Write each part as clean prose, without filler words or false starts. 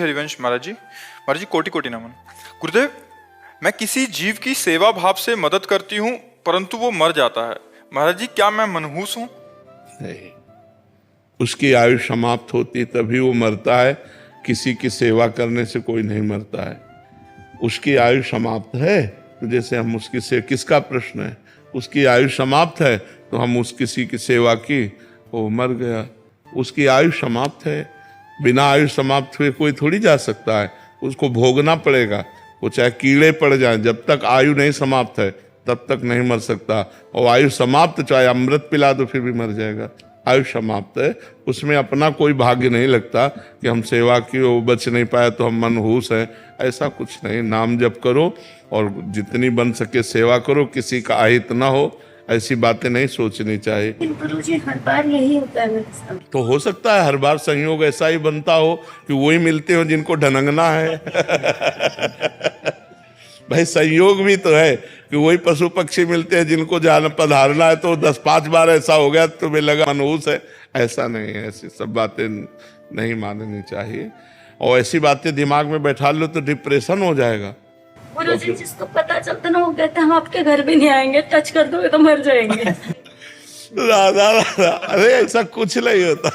हरिवंश महाराज जी कोटि कोटि नमन। गुरुदेव, मैं किसी जीव की सेवा भाव से मदद करती हूँ परंतु वो मर जाता है। महाराज जी, क्या मैं मनहूस हूँ? नहीं, उसकी आयु समाप्त होती तभी वो मरता है। किसी की सेवा करने से कोई नहीं मरता है। उसकी आयु समाप्त है तो जैसे हम उसकी से किसका प्रश्न है, उसकी आयु समाप्त है तो हम उस किसी की सेवा की, वो मर गया, उसकी आयु समाप्त है। बिना आयु समाप्त हुए कोई थोड़ी जा सकता है, उसको भोगना पड़ेगा। वो चाहे कीड़े पड़ जाएं, जब तक आयु नहीं समाप्त है तब तक नहीं मर सकता। और आयु समाप्त चाहे अमृत पिला दो फिर भी मर जाएगा। आयु समाप्त है, उसमें अपना कोई भाग्य नहीं लगता कि हम सेवा की, वो बच नहीं पाया तो हम मनहूस हैं। ऐसा कुछ नहीं। नाम जप करो और जितनी बन सके सेवा करो, किसी का अहित ना हो, ऐसी बातें नहीं सोचनी चाहिए। गुरुजी, हर बार यही होता है मेरे साथ। तो हो सकता है हर बार संयोग ऐसा ही बनता हो कि वही मिलते हो जिनको ढनंगना है। भाई संयोग भी तो है कि वही पशु पक्षी मिलते हैं जिनको जान पधारना है, तो 10-5 बार ऐसा हो गया तो तुम्हें लगा मनहूस है। ऐसा नहीं है, ऐसी सब बातें नहीं माननी चाहिए। और ऐसी बातें दिमाग में बैठा लो तो डिप्रेशन हो जाएगा। गुरुजी, जिसको पता चलता ना वो कहते हम आपके घर भी नहीं आएंगे, टच कर दोगे तो मर जाएंगे। राधा राधा, अरे ऐसा कुछ नहीं होता।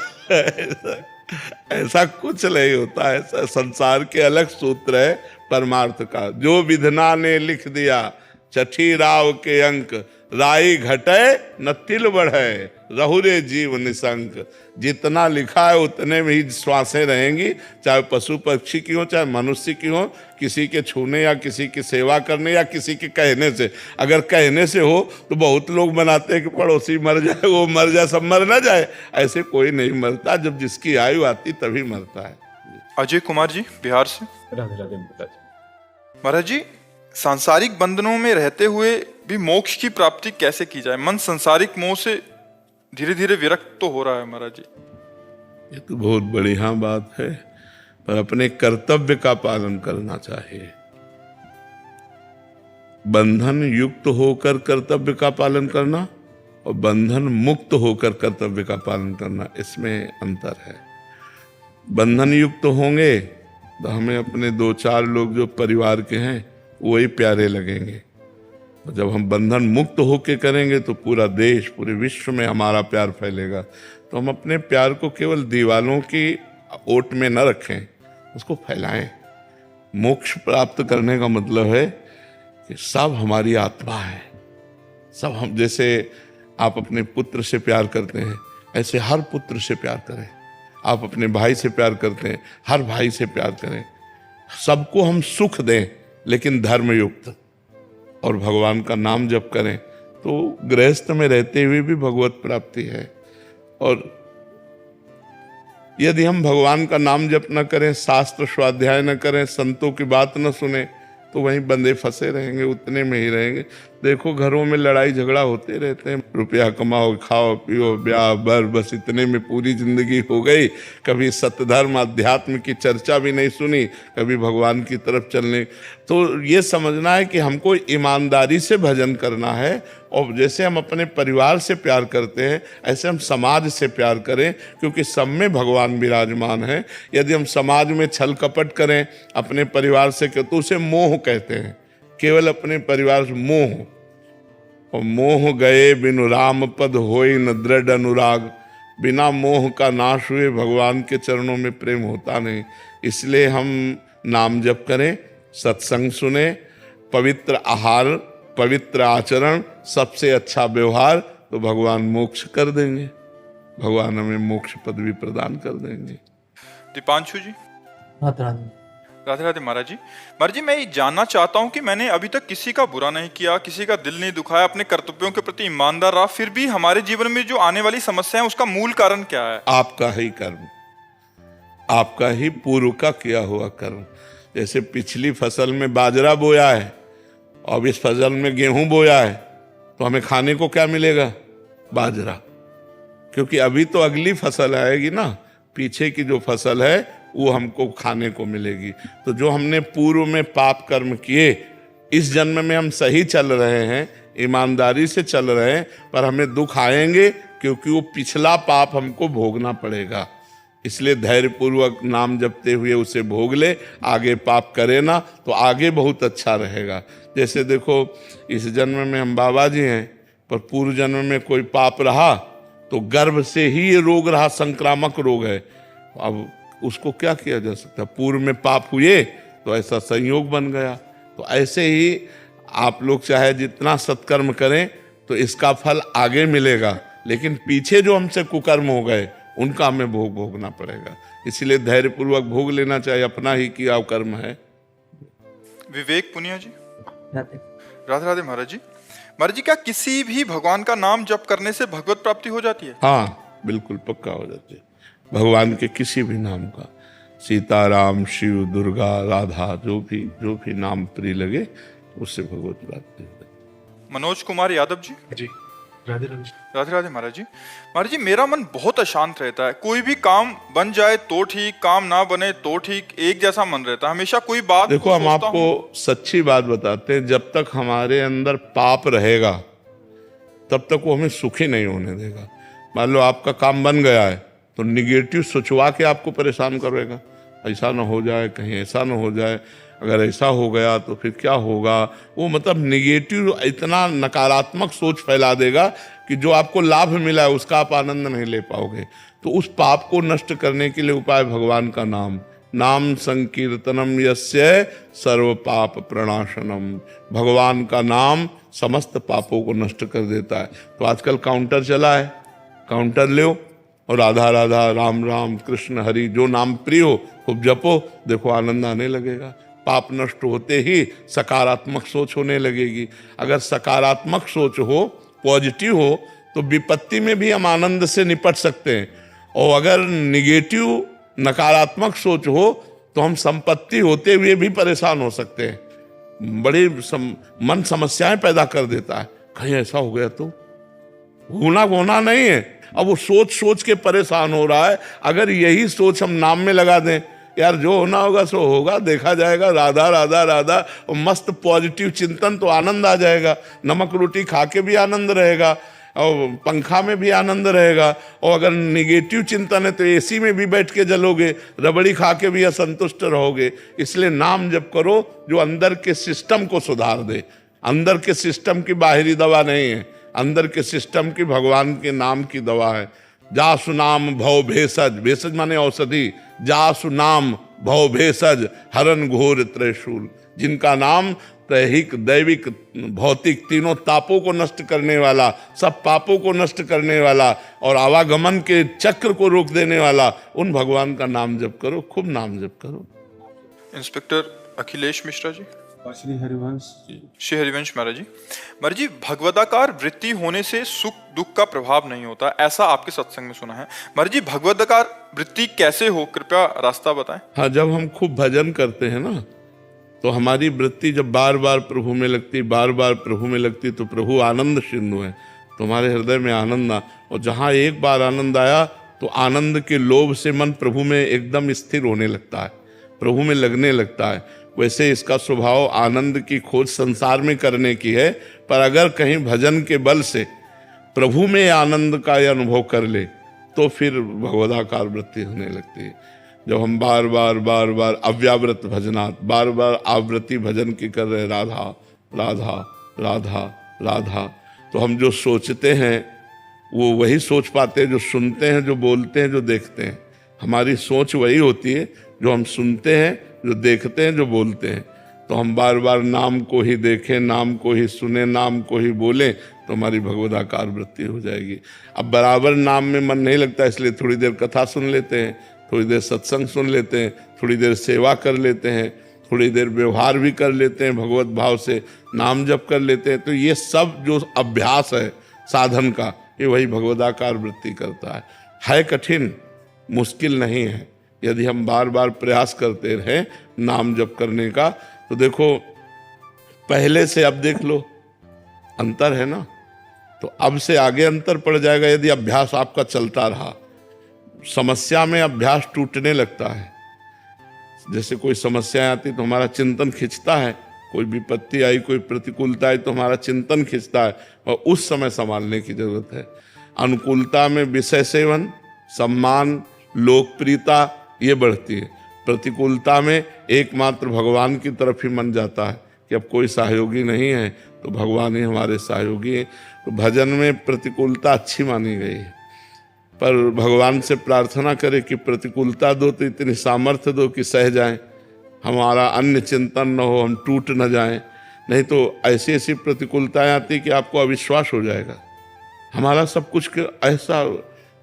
ऐसा कुछ नहीं होता। ऐसा संसार के अलग सूत्र है परमार्थ का। जो विधना ने लिख दिया, छठी राव के अंक, राई घटे न तिल बढ़े, रहुरे जीव निशंक। जितना लिखा है उतने में ही श्वासें रहेंगी, चाहे पशु पक्षी की हो चाहे मनुष्य की हो, किसी के छूने या किसी की सेवा करने या किसी के कहने से। अगर कहने से हो तो बहुत लोग बनाते हैं कि पड़ोसी मर जाए, वो मर जाए, सब मर ना जाए। ऐसे कोई नहीं मरता, जब जिसकी आयु आती तभी मरता है। अजय कुमार जी, बिहार से। राधे राधे महाराज जी, सांसारिक बंधनों में रहते हुए भी मोक्ष की प्राप्ति कैसे की जाए? मन सांसारिक मोह से धीरे धीरे विरक्त तो हो रहा है महाराज जी। ये तो बहुत बढ़िया बात है, पर अपने कर्तव्य का पालन करना चाहिए। बंधन युक्त होकर कर्तव्य का पालन करना और बंधन मुक्त होकर कर्तव्य का पालन करना, इसमें अंतर है। बंधन युक्त होंगे तो हमें अपने 2-4 लोग जो परिवार के हैं वही प्यारे लगेंगे। और जब हम बंधन मुक्त होके करेंगे तो पूरा देश, पूरे विश्व में हमारा प्यार फैलेगा। तो हम अपने प्यार को केवल दीवालों की ओट में न रखें, उसको फैलाएं। मोक्ष प्राप्त करने का मतलब है कि सब हमारी आत्मा है। सब हम, जैसे आप अपने पुत्र से प्यार करते हैं ऐसे हर पुत्र से प्यार करें। आप अपने भाई से प्यार करते हैं, हर भाई से प्यार करें। सबको हम सुख दें लेकिन धर्मयुक्त, और भगवान का नाम जप करें तो गृहस्थ में रहते हुए भी भगवत प्राप्ति है। और यदि हम भगवान का नाम जप न करें, शास्त्र स्वाध्याय न करें, संतों की बात न सुने, तो वहीं बंधे फंसे रहेंगे, उतने में ही रहेंगे। देखो घरों में लड़ाई झगड़ा होते रहते हैं, रुपया कमाओ, खाओ पियो, ब्याह बर, बस इतने में पूरी जिंदगी हो गई। कभी सत्यधर्म अध्यात्म की चर्चा भी नहीं सुनी, कभी भगवान की तरफ चलने। तो ये समझना है कि हमको ईमानदारी से भजन करना है। और जैसे हम अपने परिवार से प्यार करते हैं ऐसे हम समाज से प्यार करें, क्योंकि सब में भगवान विराजमान है। यदि हम समाज में छल कपट करें अपने परिवार से तो उसे मोह कहते हैं। केवल अपने परिवार से मोह, और मोह गए बिनु राम पद होई न दृढ़ अनुराग। बिना मोह का नाश हुए भगवान के चरणों में प्रेम होता नहीं। इसलिए हम नाम जप करें, सत्संग सुने, पवित्र आहार, पवित्र आचरण, सबसे अच्छा व्यवहार, तो भगवान मोक्ष कर देंगे। भगवान हमें मोक्ष पदवी प्रदान कर देंगे। दीपांशु जी। राधे राधे महाराज जी। महाराज जी, मैं ये जानना चाहता हूँ कि मैंने अभी तक किसी का बुरा नहीं किया, किसी का दिल नहीं दुखाया, अपने कर्तव्यों के प्रति ईमानदार रहा, फिर भी हमारे जीवन में जो आने वाली समस्या है उसका मूल कारण क्या है? आपका ही कर्म, आपका ही पूर्व का किया हुआ कर्म। जैसे पिछली फसल में बाजरा बोया है, अब इस फसल में गेहूं बोया है, तो हमें खाने को क्या मिलेगा? बाजरा। क्योंकि अभी तो अगली फसल आएगी ना, पीछे की जो फसल है वो हमको खाने को मिलेगी। तो जो हमने पूर्व में पाप कर्म किए, इस जन्म में हम सही चल रहे हैं, ईमानदारी से चल रहे हैं, पर हमें दुख आएंगे क्योंकि वो पिछला पाप हमको भोगना पड़ेगा। इसलिए धैर्यपूर्वक नाम जपते हुए उसे भोग ले, आगे पाप करे ना तो आगे बहुत अच्छा रहेगा। जैसे देखो इस जन्म में हम बाबा जी हैं, पर पूर्व जन्म में कोई पाप रहा तो गर्भ से ही ये रोग रहा, संक्रामक रोग है। अब उसको क्या किया जा सकता? पूर्व में पाप हुए तो ऐसा संयोग बन गया। तो ऐसे ही आप लोग चाहे जितना सत्कर्म करें तो इसका फल आगे मिलेगा, लेकिन पीछे जो हमसे कुकर्म हो गए उनका हमें भोगना पड़ेगा। इसलिए धैर्यपूर्वक भोग लेना चाहिए, अपना ही किया कर्म है। विवेक पुनिया जी। राधे राधे राधे महाराज जी। महाराज जी, क्या किसी भी भगवान का नाम जप करने से भगवत प्राप्ति हो जाती है? हाँ बिल्कुल पक्का हो जाती है। भगवान के किसी भी नाम का, सीताराम, शिव, दुर्गा, राधा, जो भी नाम प्रिय लगे उससे भगवत प्राप्ति होती है। मनोज कुमार यादव जी। जी। राधे राधे राधे राधे महाराज जी। महाराज जी, मेरा मन बहुत अशांत रहता है। कोई भी काम बन जाए तो ठीक, काम ना बने तो ठीक, एक जैसा मन रहता है। हमेशा कोई बात देखो हम आपको सच्ची बात बताते हैं, जब तक हमारे अंदर पाप रहेगा तब तक वो हमें सुखी नहीं होने देगा। मान लो आपका काम बन गया है तो निगेटिव सोचवा के आपको परेशान करेगा, ऐसा ना हो जाए, कहीं ऐसा ना हो जाए, अगर ऐसा हो गया तो फिर क्या होगा। वो मतलब निगेटिव इतना नकारात्मक सोच फैला देगा कि जो आपको लाभ मिला है उसका आप आनंद नहीं ले पाओगे। तो उस पाप को नष्ट करने के लिए उपाय भगवान का नाम संकीर्तनम यस्य सर्व पाप प्रणाशनम। भगवान का नाम समस्त पापों को नष्ट कर देता है। तो आजकल काउंटर चला है, काउंटर लो और राधा राधा, राम राम, कृष्ण हरि, जो नाम प्रिय हो खूब जपो, देखो आनंद आने लगेगा। पाप नष्ट होते ही सकारात्मक सोच होने लगेगी। अगर सकारात्मक सोच हो, पॉजिटिव हो, तो विपत्ति में भी हम आनंद से निपट सकते हैं। और अगर निगेटिव नकारात्मक सोच हो तो हम संपत्ति होते हुए भी परेशान हो सकते हैं। बड़ी मन समस्याएं पैदा कर देता है, कहीं ऐसा हो गया तो होना नहीं है। अब वो सोच के परेशान हो रहा है। अगर यही सोच हम नाम में लगा दें, यार जो होना होगा सो होगा, देखा जाएगा, राधा राधा राधा, और मस्त पॉजिटिव चिंतन, तो आनंद आ जाएगा। नमक रोटी खा के भी आनंद रहेगा और पंखा में भी आनंद रहेगा। और अगर निगेटिव चिंतन है तो एसी में भी बैठ के जलोगे, रबड़ी खा के भी असंतुष्ट रहोगे। इसलिए नाम जप करो जो अंदर के सिस्टम को सुधार दे। अंदर के सिस्टम की बाहरी दवा नहीं है, अंदर के सिस्टम की भगवान के नाम की दवा है। जासु नाम भव भेषज, भेषज माने औषधि, जासु नाम भव भेषज हरन घोर त्रैशूल। जिनका नाम दैहिक, दैविक, भौतिक तीनों तापों को नष्ट करने वाला, सब पापों को नष्ट करने वाला और आवागमन के चक्र को रोक देने वाला, उन भगवान का नाम जप करो, खूब नाम जप करो। इंस्पेक्टर अखिलेश मिश्रा जी। श्री हरिवंश जी। श्री हरिवंश महाराज जी। महाराज जी, भगवदाकार वृत्ति होने से सुख दुख का प्रभाव नहीं होता, ऐसा आपके सत्संग में सुना है। महाराज जी, भगवदाकार वृत्ति कैसे हो, कृपया रास्ता बताएं। हाँ, जब हम खूब भजन करते हैं ना तो हमारी वृत्ति जब बार बार प्रभु में लगती, बार बार प्रभु में लगती, तो प्रभु आनंद सिंधु है, तुम्हारे हृदय में आनंद आ। और जहाँ एक बार आनंद आया तो आनंद के लोभ से मन प्रभु में एकदम स्थिर होने लगता है, प्रभु में लगने लगता है। वैसे इसका स्वभाव आनंद की खोज संसार में करने की है, पर अगर कहीं भजन के बल से प्रभु में आनंद का अनुभव कर ले तो फिर भगवदाकार वृत्ति होने लगती है। जब हम बार बार अव्यावृत भजनात्, बार बार आवृत्ति भजन की कर रहे, राधा राधा राधा राधा, तो हम जो सोचते हैं वो वही सोच पाते हैं, जो सुनते हैं, जो बोलते हैं, जो देखते हैं। हमारी सोच वही होती है जो हम सुनते हैं, जो देखते हैं, जो बोलते हैं। तो हम बार बार नाम को ही देखें, नाम को ही सुने, नाम को ही बोलें, तो हमारी भगवदाकार वृत्ति हो जाएगी। अब बराबर नाम में मन नहीं लगता, इसलिए थोड़ी देर कथा सुन लेते हैं, थोड़ी देर सत्संग सुन लेते हैं, थोड़ी देर सेवा कर लेते हैं, थोड़ी देर व्यवहार भी कर लेते हैं, भगवत भाव से नाम जप कर लेते हैं। तो ये सब जो अभ्यास है साधन का, ये वही भगवदाकार वृत्ति करता है कठिन, मुश्किल नहीं है। यदि हम बार बार प्रयास करते रहें नाम जप करने का, तो देखो पहले से अब देख लो अंतर है ना, तो अब से आगे अंतर पड़ जाएगा यदि अभ्यास आपका चलता रहा। समस्या में अभ्यास टूटने लगता है। जैसे कोई समस्या आती तो हमारा चिंतन खिंचता है, कोई विपत्ति आई, कोई प्रतिकूलता आई तो हमारा चिंतन खिंचता है, और उस समय संभालने की जरूरत है। अनुकूलता में विषय सेवन, सम्मान, लोकप्रियता ये बढ़ती है। प्रतिकूलता में एकमात्र भगवान की तरफ ही मन जाता है कि अब कोई सहयोगी नहीं है तो भगवान ही हमारे सहयोगी हैं। तो भजन में प्रतिकूलता अच्छी मानी गई है, पर भगवान से प्रार्थना करें कि प्रतिकूलता दो तो इतनी सामर्थ्य दो कि सह जाएं, हमारा अन्य चिंतन न हो, हम टूट न जाएं। नहीं तो ऐसी ऐसी प्रतिकूलताएं आती कि आपको अविश्वास हो जाएगा, हमारा सब कुछ ऐसा,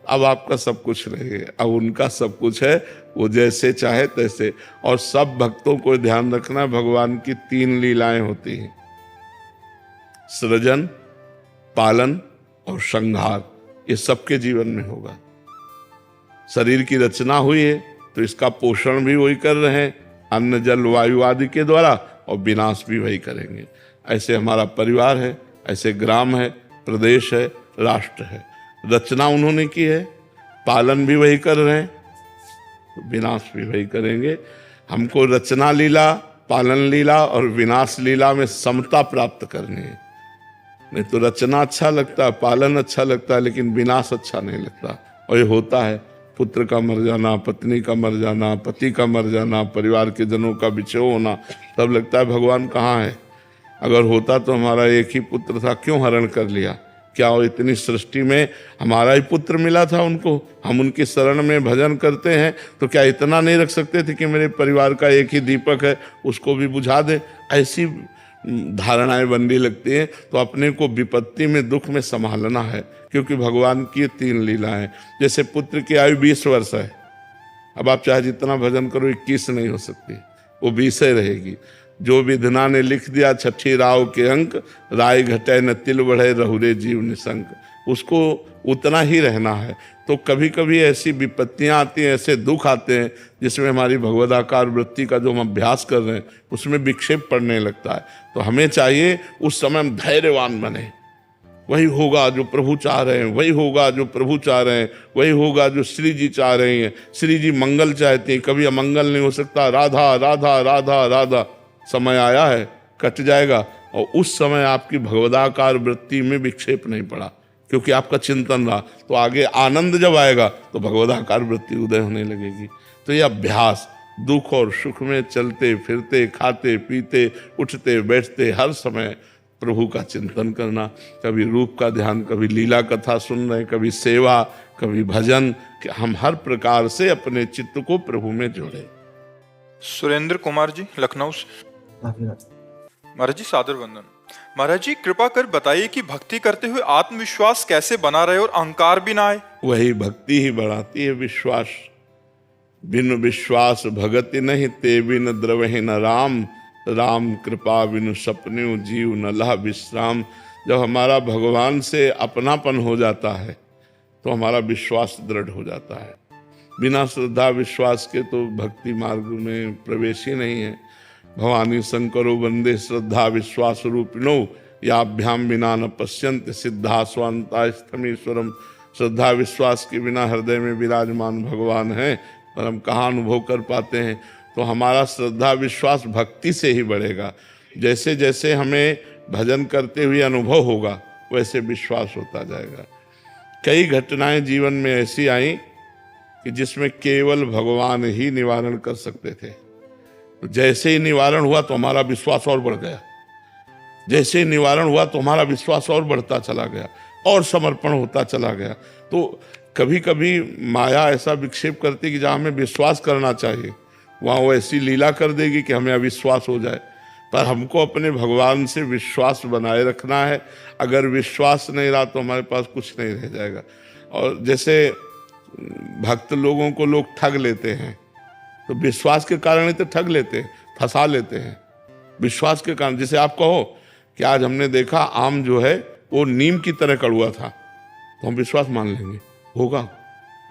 अब आपका सब कुछ नहीं है, अब उनका सब कुछ है, वो जैसे चाहे तैसे। और सब भक्तों को ध्यान रखना, भगवान की 3 लीलाएं होती हैं, सृजन, पालन और संहार। ये सबके जीवन में होगा। शरीर की रचना हुई है तो इसका पोषण भी वही कर रहे हैं, अन्न जल वायु आदि के द्वारा, और विनाश भी वही करेंगे। ऐसे हमारा परिवार है, ऐसे ग्राम है, प्रदेश है, राष्ट्र है। रचना उन्होंने की है, पालन भी वही कर रहे हैं, तो विनाश भी वही करेंगे। हमको रचना लीला, पालन लीला और विनाश लीला में समता प्राप्त करनी है। नहीं तो रचना अच्छा लगता है, पालन अच्छा लगता है, लेकिन विनाश अच्छा नहीं लगता। और ये होता है, पुत्र का मर जाना, पत्नी का मर जाना, पति का मर जाना, परिवार के जनों का बिछोह होना, तब लगता है भगवान कहाँ है। अगर होता तो हमारा एक ही पुत्र था, क्यों हरण कर लिया? क्या वो इतनी सृष्टि में हमारा ही पुत्र मिला था उनको? हम उनकी शरण में भजन करते हैं तो क्या इतना नहीं रख सकते थे कि मेरे परिवार का एक ही दीपक है, उसको भी बुझा दे? ऐसी धारणाएं बनने लगती हैं। तो अपने को विपत्ति में, दुख में संभालना है, क्योंकि भगवान की 3 लीलाएं। जैसे पुत्र की आयु 20 वर्ष है, अब आप चाहे जितना भजन करो 21 नहीं हो सकती, वो 20 ही रहेगी। जो विधना ने लिख दिया 6 राव के अंक, राय घटे न तिल बढ़े रहुरे जीव निशंक, उसको उतना ही रहना है। तो कभी कभी ऐसी विपत्तियां आती हैं, ऐसे दुख आते हैं जिसमें हमारी भगवदाकार वृत्ति का जो हम अभ्यास कर रहे हैं उसमें विक्षेप पड़ने लगता है। तो हमें चाहिए उस समय हम धैर्यवान बने, वही होगा जो प्रभु चाह रहे हैं, वही होगा जो प्रभु चाह रहे हैं, वही होगा जो श्री जी चाह रही हैं। श्री जी मंगल चाहती हैं, कभी अमंगल नहीं हो सकता। राधा राधा राधा राधा, समय आया है, कट जाएगा। और उस समय आपकी भगवदाकार वृत्ति में विक्षेप नहीं पड़ा, क्योंकि आपका चिंतन रहा। तो आगे आनंद जब आएगा तो भगवदाकार वृत्ति उदय होने लगेगी। तो ये अभ्यास, दुख और सुख में चलते फिरते, खाते पीते, उठते बैठते, हर समय प्रभु का चिंतन करना। कभी रूप का ध्यान, कभी लीला कथा सुन रहे, कभी सेवा, कभी भजन, कि हम हर प्रकार से अपने चित्त को प्रभु में जोड़े। सुरेंद्र कुमार जी, लखनऊ से। राधे राधे। महाराज जी सादर वंदन। महाराज जी कृपा कर बताइए कि भक्ति करते हुए आत्मविश्वास कैसे बना रहे और अहंकार भी ना आए? वही भक्ति ही बढ़ाती है विश्वास। बिनु विश्वास भगति नहीं, ते बिन द्रवहि न राम, राम कृपा बिनु सपने जीव न लह विश्राम। जब हमारा भगवान से अपनापन हो जाता है तो हमारा विश्वास दृढ़ हो जाता है। बिना श्रद्धा विश्वास के तो भक्ति मार्ग में प्रवेश ही नहीं है। भवानी शंकरो वंदे श्रद्धा विश्वास रूपिणो, याभ्याम बिना न पश्यंत सिद्धा स्वांता स्थमीश्वरम। श्रद्धा विश्वास के बिना हृदय में विराजमान भगवान हैं, पर हम कहाँ अनुभव कर पाते हैं? तो हमारा श्रद्धा विश्वास भक्ति से ही बढ़ेगा। जैसे जैसे हमें भजन करते हुए अनुभव होगा वैसे विश्वास होता जाएगा। कई घटनाएं जीवन में ऐसी आई कि जिसमें केवल भगवान ही निवारण कर सकते थे। तो जैसे ही निवारण हुआ तो हमारा विश्वास और बढ़ गया, जैसे ही निवारण हुआ तो हमारा विश्वास और बढ़ता चला गया और समर्पण होता चला गया। तो कभी कभी माया ऐसा विक्षेप करती कि जहाँ हमें विश्वास करना चाहिए वहाँ वो ऐसी लीला कर देगी कि हमें अविश्वास हो जाए। पर हमको अपने भगवान से विश्वास बनाए रखना है। अगर विश्वास नहीं रहा तो हमारे पास कुछ नहीं रह जाएगा। और जैसे भक्त लोगों को लोग ठग लेते हैं, तो विश्वास के कारण ही तो ठग लेते हैं, फंसा लेते हैं विश्वास के कारण। जैसे आप कहो कि आज हमने देखा आम जो है वो नीम की तरह कड़वा था, तो हम विश्वास मान लेंगे होगा,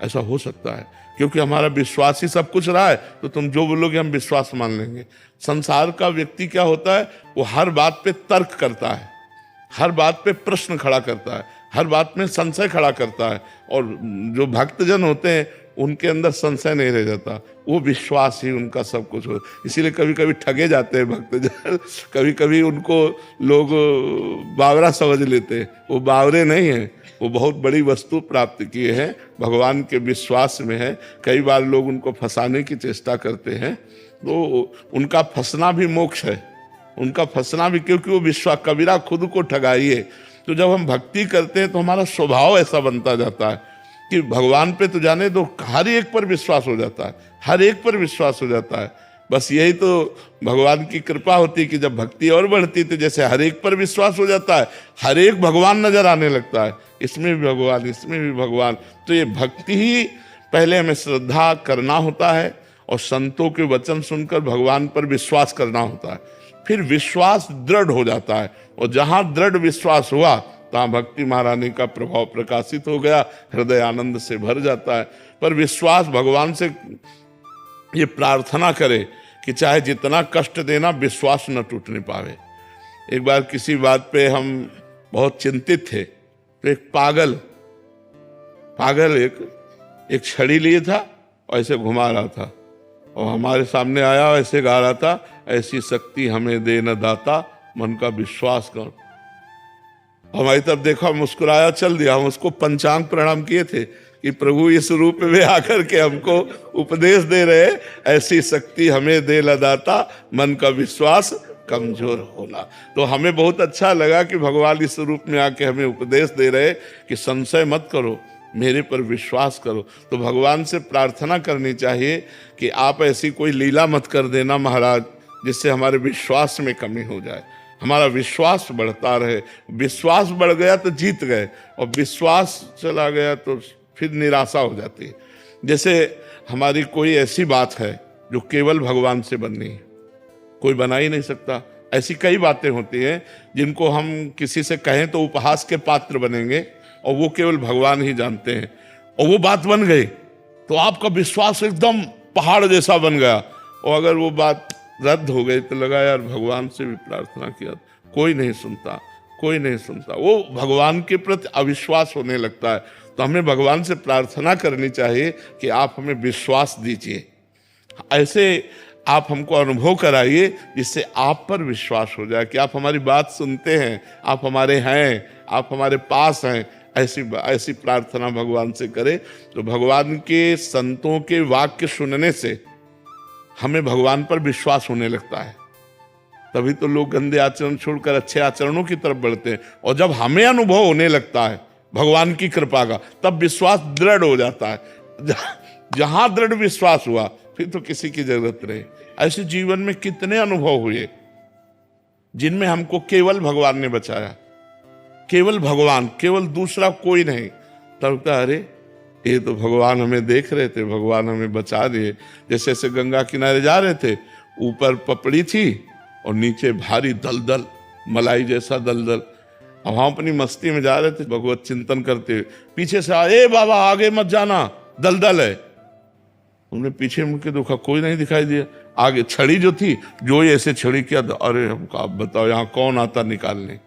ऐसा हो सकता है, क्योंकि हमारा विश्वास ही सब कुछ रहा है। तो तुम जो बोलोगे हम विश्वास मान लेंगे। संसार का व्यक्ति क्या होता है, वो हर बात पे तर्क करता है, हर बात पे प्रश्न खड़ा करता है, हर बात में संशय खड़ा करता है। और जो भक्तजन होते हैं उनके अंदर संशय नहीं रह जाता, वो विश्वास ही उनका सब कुछ हो। इसीलिए कभी कभी ठगे जाते हैं भक्तजन, कभी कभी उनको लोग बावरा समझ लेते हैं। वो बावरे नहीं हैं, वो बहुत बड़ी वस्तु प्राप्त किए हैं, भगवान के विश्वास में है। कई बार लोग उनको फंसाने की चेष्टा करते हैं, तो उनका फंसना भी मोक्ष है, उनका फंसना भी, क्योंकि वो विश्वास, कबीरा खुद को ठगाइए। तो जब हम भक्ति करते हैं तो हमारा स्वभाव ऐसा बनता जाता है कि भगवान पे तो जाने दो, हर एक पर विश्वास हो जाता है, हर एक पर विश्वास हो जाता है। बस यही तो भगवान की कृपा होती है कि जब भक्ति और बढ़ती तो जैसे हर एक पर विश्वास हो जाता है, हर एक भगवान नजर आने लगता है, इसमें भी भगवान, इसमें भी भगवान। तो ये भक्ति ही पहले हमें श्रद्धा करना होता है और संतों के वचन सुनकर भगवान पर विश्वास करना होता है, फिर विश्वास दृढ़ हो जाता है। और जहां दृढ़ विश्वास हुआ तहां भक्ति महारानी का प्रभाव प्रकाशित हो गया, हृदय आनंद से भर जाता है। पर विश्वास, भगवान से ये प्रार्थना करे कि चाहे जितना कष्ट देना, विश्वास न टूटने पावे। एक बार किसी बात पे हम बहुत चिंतित थे, तो एक पागल एक छड़ी लिए था और ऐसे घुमा रहा था, और हमारे सामने आया, ऐसे गा रहा था, ऐसी शक्ति हमें दे न दाता, मन का विश्वास कर। हमारी तरफ देखा, मुस्कुराया, चल दिया। हम उसको पंचांग प्रणाम किए थे कि प्रभु इस रूप में आकर के हमको उपदेश दे रहे, ऐसी शक्ति हमें दे न दाता, मन का विश्वास कमजोर होना। तो हमें बहुत अच्छा लगा कि भगवान इस रूप में आके हमें उपदेश दे रहे कि संशय मत करो, मेरे पर विश्वास करो। तो भगवान से प्रार्थना करनी चाहिए कि आप ऐसी कोई लीला मत कर देना महाराज, जिससे हमारे विश्वास में कमी हो जाए, हमारा विश्वास बढ़ता रहे। विश्वास बढ़ गया तो जीत गए, और विश्वास चला गया तो फिर निराशा हो जाती है। जैसे हमारी कोई ऐसी बात है जो केवल भगवान से बननी है, कोई बना ही नहीं सकता। ऐसी कई बातें होती हैं जिनको हम किसी से कहें तो उपहास के पात्र बनेंगे, और वो केवल भगवान ही जानते हैं। और वो बात बन गई तो आपका विश्वास एकदम पहाड़ जैसा बन गया, और अगर वो बात रद्द हो गई तो लगा यार भगवान से भी प्रार्थना किया, कोई नहीं सुनता, कोई नहीं सुनता, वो भगवान के प्रति अविश्वास होने लगता है। तो हमें भगवान से प्रार्थना करनी चाहिए कि आप हमें विश्वास दीजिए, ऐसे आप हमको अनुभव कराइए जिससे आप पर विश्वास हो जाए कि आप हमारी बात सुनते हैं, आप हमारे हैं, आप हमारे पास हैं। ऐसी प्रार्थना भगवान से करें तो भगवान के संतों के वाक्य सुनने से हमें भगवान पर विश्वास होने लगता है। तभी तो लोग गंदे आचरण छोड़कर अच्छे आचरणों की तरफ बढ़ते हैं। और जब हमें अनुभव होने लगता है भगवान की कृपा का, तब विश्वास दृढ़ हो जाता है। जहां दृढ़ विश्वास हुआ फिर तो किसी की जरूरत नहीं। ऐसे जीवन में कितने अनुभव हुए जिनमें हमको केवल भगवान ने बचाया, केवल भगवान, केवल दूसरा कोई नहीं। तब तो अरे ये तो भगवान हमें देख रहे थे, भगवान हमें बचा दिए। जैसे ऐसे गंगा किनारे जा रहे थे, ऊपर पपड़ी थी और नीचे भारी दलदल, मलाई जैसा दलदल। अब हम अपनी मस्ती में जा रहे थे भगवत चिंतन करते हुए, पीछे से आए, बाबा आगे मत जाना, दलदल है। उन्होंने पीछे मुड़ के देखा, कोई नहीं दिखाई दिया। आगे छड़ी जो थी, जो ही ऐसे छड़ी किया तो अरे हमको आप बताओ यहाँ कौन आता निकालने,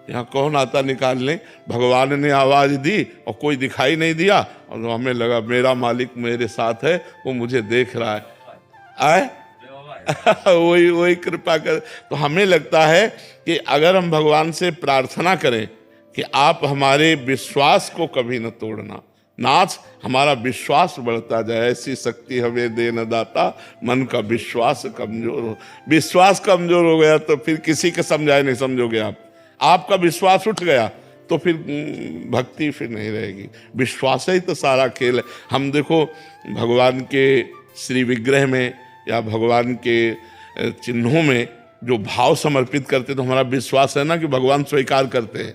यहाँ कौन आता निकालने। भगवान ने आवाज दी और कोई दिखाई नहीं दिया, और हमें लगा मेरा मालिक मेरे साथ है, वो मुझे देख रहा है। आए वही कृपा कर। तो हमें लगता है कि अगर हम भगवान से प्रार्थना करें कि आप हमारे विश्वास को कभी न तोड़ना, नाथ हमारा विश्वास बढ़ता जाए, ऐसी शक्ति हमें दे न दाता, मन का विश्वास कमजोर हो। विश्वास कमजोर हो गया तो फिर किसी के समझाए नहीं समझोगे आप। आपका विश्वास उठ गया तो फिर भक्ति फिर नहीं रहेगी। विश्वास ही तो सारा खेल है। हम देखो भगवान के श्री विग्रह में या भगवान के चिन्हों में जो भाव समर्पित करते, तो हमारा विश्वास है ना कि भगवान स्वीकार करते हैं,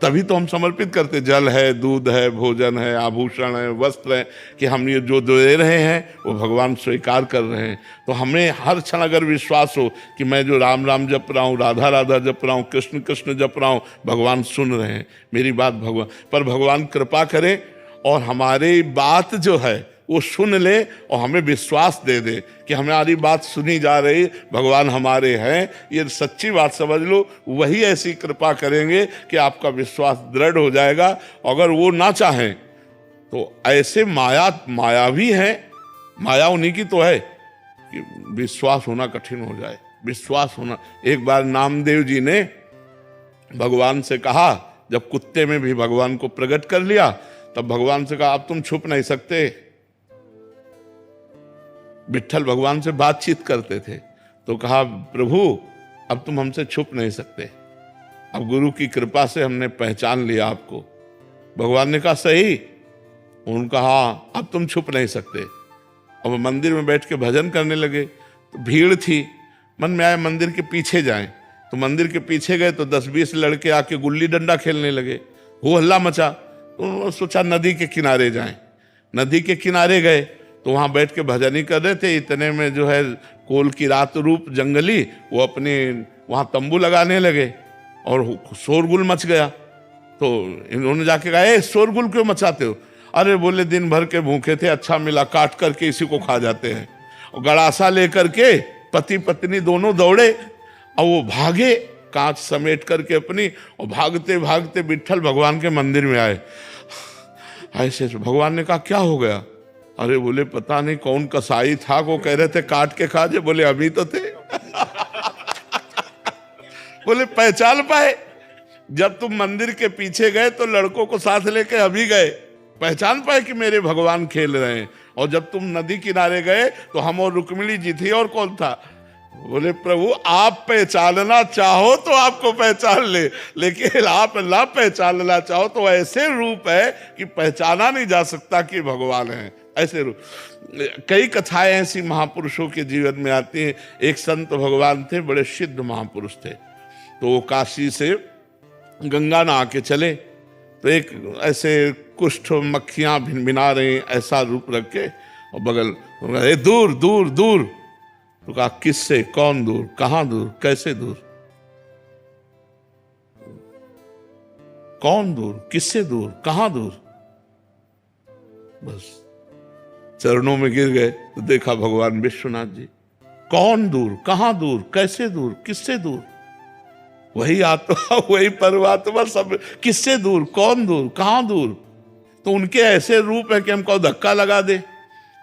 तभी तो हम समर्पित करते। जल है, दूध है, भोजन है, आभूषण है, वस्त्र है, कि हम ये जो दे रहे हैं वो भगवान स्वीकार कर रहे हैं। तो हमें हर क्षण अगर विश्वास हो कि मैं जो राम राम जप रहा हूँ, राधा राधा जप रहा हूँ, कृष्ण कृष्ण जप रहा हूँ, भगवान सुन रहे हैं मेरी बात। भगवान पर भगवान कृपा करे और हमारी बात जो है वो सुन ले और हमें विश्वास दे दे कि हमारी बात सुनी जा रही, भगवान हमारे हैं, ये सच्ची बात समझ लो। वही ऐसी कृपा करेंगे कि आपका विश्वास दृढ़ हो जाएगा। अगर वो ना चाहें तो ऐसे मायावी है, माया उन्हीं की तो है कि विश्वास होना कठिन हो जाए। विश्वास होना, एक बार नामदेव जी ने भगवान से कहा, जब कुत्ते में भी भगवान को प्रकट कर लिया, तब भगवान से कहा अब तुम छुप नहीं सकते। विट्ठल भगवान से बातचीत करते थे, तो कहा प्रभु अब तुम हमसे छुप नहीं सकते, अब गुरु की कृपा से हमने पहचान लिया आपको। भगवान ने कहा सही। उन्होंने कहा हाँ अब तुम छुप नहीं सकते। अब मंदिर में बैठ के भजन करने लगे, तो भीड़ थी, मन में आया मंदिर के पीछे जाएं। तो मंदिर के पीछे गए तो 10-20 लड़के आके गुल्ली डंडा खेलने लगे, हो हल्ला मचा। तो उन्होंने सोचा नदी के किनारे जाएं। नदी के किनारे गए तो वहां बैठ के भजन ही कर रहे थे। इतने में जो है कोल की रात रूप जंगली वो अपने वहां तंबू लगाने लगे और शोरगुल मच गया। तो इन्होंने जाके कहा ए शोरगुल क्यों मचाते हो? अरे बोले दिन भर के भूखे थे, अच्छा मिला, काट करके इसी को खा जाते हैं। और गड़ासा लेकर के पति पत्नी दोनों दौड़े और वो भागे कांच समेट करके अपनी, और भागते भागते विट्ठल भगवान के मंदिर में आए। ऐसे भगवान ने कहा क्या हो गया? अरे बोले पता नहीं कौन कसाई था, को कह रहे थे काट के खा जे। बोले अभी तो थे। बोले पहचान पाए? जब तुम मंदिर के पीछे गए तो लड़कों को साथ लेके अभी गए, पहचान पाए कि मेरे भगवान खेल रहे हैं। और जब तुम नदी किनारे गए तो हम और रुक्मिणी जी थी, और कौन था? बोले प्रभु आप पहचानना चाहो तो आपको पहचान ले, लेकिन आप ना पहचानना चाहो तो ऐसे रूप है कि पहचाना नहीं जा सकता कि भगवान है। ऐसे रूप, कई कथाएं ऐसी महापुरुषों के जीवन में आती हैं। एक संत भगवान थे, बड़े सिद्ध महापुरुष थे, तो वो काशी से गंगा नहा के चले, तो एक ऐसे कुष्ठ मक्खियां भिनभिना रही ऐसा रूप रख के, और बगल दूर दूर दूर। तो कहा किससे, कौन दूर, कहां दूर, कैसे दूर, कौन दूर, किससे दूर, कहां दूर? बस चरणों में गिर गए तो देखा भगवान विश्वनाथ जी। कौन दूर, कहां दूर, कैसे दूर, किससे दूर? वही आत्मा, वही परमात्मा, सब किससे दूर, कौन दूर, कहां दूर? तो उनके ऐसे रूप है कि हम कहो धक्का लगा दे,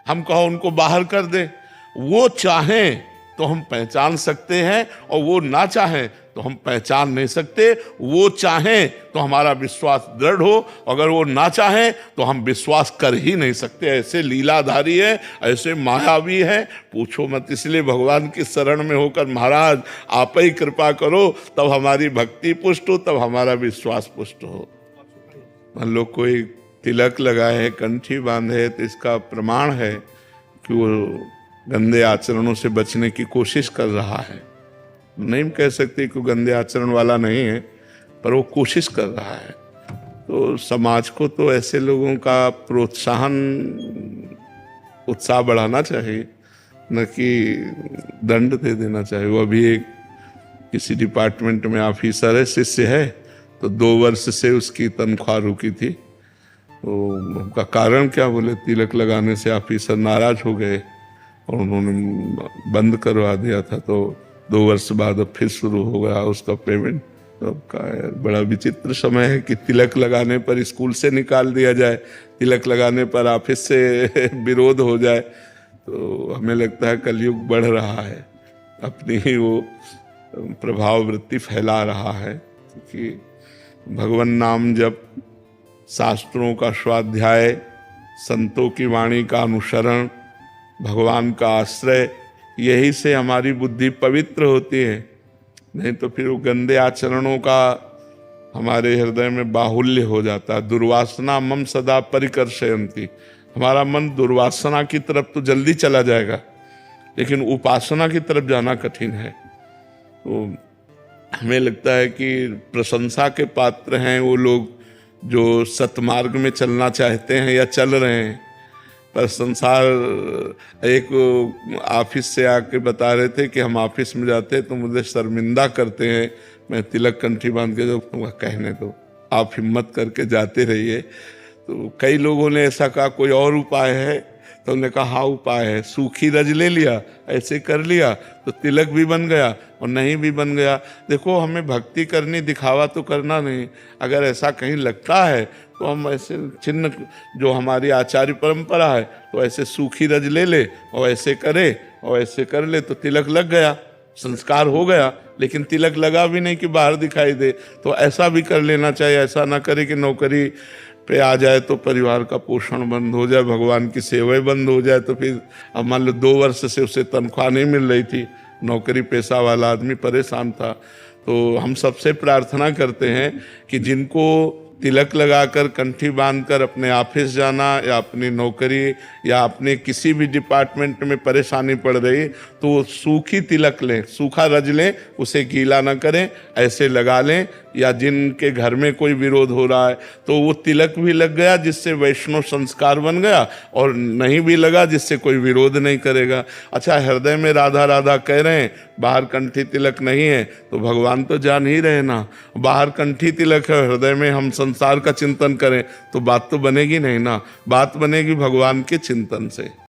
हम कहो उनको बाहर कर दे। वो चाहें तो हम पहचान सकते हैं, और वो ना चाहें तो हम पहचान नहीं सकते। वो चाहें तो हमारा विश्वास दृढ़ हो, अगर वो ना चाहें तो हम विश्वास कर ही नहीं सकते। ऐसे लीलाधारी है, ऐसे मायावी है, पूछो मत। इसलिए भगवान की शरण में होकर महाराज आप ही कृपा करो, तब हमारी भक्ति पुष्ट हो, तब हमारा विश्वास पुष्ट हो। मान लो कोई तिलक लगाए है, कंठी बांधे है, तो इसका प्रमाण है कि वो गंदे आचरणों से बचने की कोशिश कर रहा है। नहीं कह सकते कि गंदे आचरण वाला नहीं है, पर वो कोशिश कर रहा है। तो समाज को तो ऐसे लोगों का प्रोत्साहन, उत्साह बढ़ाना चाहिए, न कि दंड दे देना चाहिए। वो अभी एक किसी डिपार्टमेंट में ऑफिसर है, शिष्य है, तो 2 वर्ष से उसकी तनख्वाह रुकी थी। तो उनका कारण क्या? बोले तिलक लगाने से ऑफिसर नाराज हो गए और उन्होंने बंद करवा दिया था। तो 2 वर्ष बाद अब फिर शुरू हो गया उसका पेमेंट। तो अब का बड़ा विचित्र समय है कि तिलक लगाने पर स्कूल से निकाल दिया जाए, तिलक लगाने पर ऑफिस से विरोध हो जाए। तो हमें लगता है कलयुग बढ़ रहा है, अपनी ही वो प्रभाव वृत्ति फैला रहा है। क्योंकि भगवान नाम जप, शास्त्रों का स्वाध्याय, संतों की वाणी का अनुसरण, भगवान का आश्रय, यही से हमारी बुद्धि पवित्र होती है। नहीं तो फिर वो गंदे आचरणों का हमारे हृदय में बाहुल्य हो जाता है। दुर्वासना मम सदा परिकर्षयन्ति, हमारा मन दुर्वासना की तरफ तो जल्दी चला जाएगा, लेकिन उपासना की तरफ जाना कठिन है। तो हमें लगता है कि प्रशंसा के पात्र हैं वो लोग जो सतमार्ग में चलना चाहते हैं या चल रहे हैं। पर संसार, एक ऑफिस से आके बता रहे थे कि हम ऑफिस में जाते हैं तो मुझे शर्मिंदा करते हैं, मैं तिलक कंठी बांध के, जो कहने तो आप हिम्मत करके जाते रहिए। तो कई लोगों ने ऐसा कहा कोई और उपाय है, तो उन्होंने कहा हाँ उपाय है, सूखी रज ले लिया, ऐसे कर लिया तो तिलक भी बन गया और नहीं भी बन गया। देखो हमें भक्ति करनी, दिखावा तो करना नहीं। अगर ऐसा कहीं लगता है तो हम ऐसे चिन्ह, जो हमारी आचार्य परंपरा है, तो ऐसे सूखी रज ले ले और ऐसे करे और ऐसे कर ले तो तिलक लग गया, संस्कार हो गया। लेकिन तिलक लगा भी नहीं कि बाहर दिखाई दे, तो ऐसा भी कर लेना चाहिए। ऐसा ना करे कि नौकरी पे आ जाए तो परिवार का पोषण बंद हो जाए, भगवान की सेवा बंद हो जाए। तो फिर अब मान लो 2 वर्ष से उसे तनख्वाह नहीं मिल रही थी, नौकरी पेशा वाला आदमी परेशान था। तो हम सबसे प्रार्थना करते हैं कि जिनको तिलक लगाकर कंठी बांधकर अपने ऑफिस जाना या अपनी नौकरी या अपने किसी भी डिपार्टमेंट में परेशानी पड़ रही, तो वो सूखी तिलक लें, सूखा रज लें, उसे गीला ना करें, ऐसे लगा लें। या जिनके घर में कोई विरोध हो रहा है तो वो तिलक भी लग गया जिससे वैष्णव संस्कार बन गया, और नहीं भी लगा जिससे कोई विरोध नहीं करेगा। अच्छा, हृदय में राधा राधा कह रहे हैं, बाहर कंठी तिलक नहीं है, तो भगवान तो जान ही रहे ना। बाहर कंठी तिलक है, हृदय में हम संसार का चिंतन करें तो बात तो बनेगी नहीं ना, बात बनेगी भगवान के चिंतन से।